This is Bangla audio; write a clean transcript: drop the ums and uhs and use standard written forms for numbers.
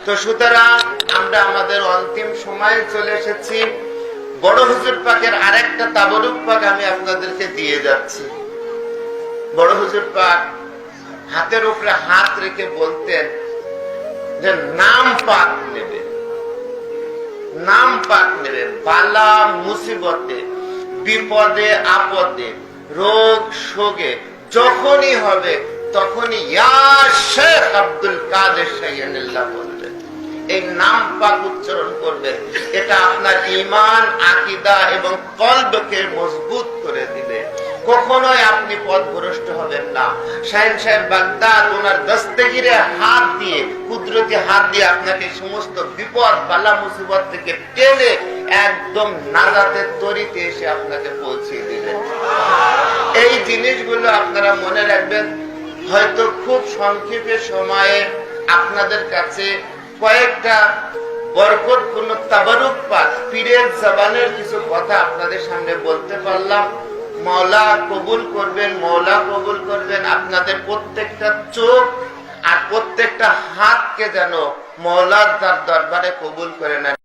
তো সুতরাং আমরা আমাদের অন্তিম সময়ে চলে এসেছি। বড় হুজুর পাকের আরেকটা তাবরুক পাক আমি আপনাদেরকে দিয়ে যাচ্ছি। বড় হুজুর পাক হাতের উপরে হাত রেখে বলতেন যে নাম পাক নেবে, নাম পাক নেবে, বালা মুসিবতে, বিপদে আপদে, রোগ শোকে যখনই হবে তখনই ইয়া শেখ আব্দুল কাদের শাইয়ানুল্লাহ বলবেন। এই নাম পাক উচ্চারণ করবেন। এটা আপনার ঈমান, আকীদা এবং কলবকে মজবুত করে দিবে। কখনোই আপনি পথভ্রষ্ট হবেন না। শাহিন সাহেব বাগদাদ ওনার দস্তগিরে হাত দিয়ে, কুদরতি হাত দিয়ে আপনাকে সমস্ত বিপদ বালা মুসিবত থেকে টেনে একদম নাজাতের তরিতে এসে আপনাকে পৌঁছে দিবেন। এই জিনিসগুলো আপনারা মনে রাখবেন। হয়তো খুব সংক্ষেপে সময়ে আপনাদের কাছে কয়েকটা বরকতপূর্ণ তাবারুক পাক পীরের জবানের কিছু কথা আপনাদের সামনে বলতে পারলাম। মওলা কবুল করবেন, মওলা কবুল করবেন। আপনাদের প্রত্যেকটা চোখ আর প্রত্যেকটা হাতকে যেন মওলার দরবারে কবুল করে নেন।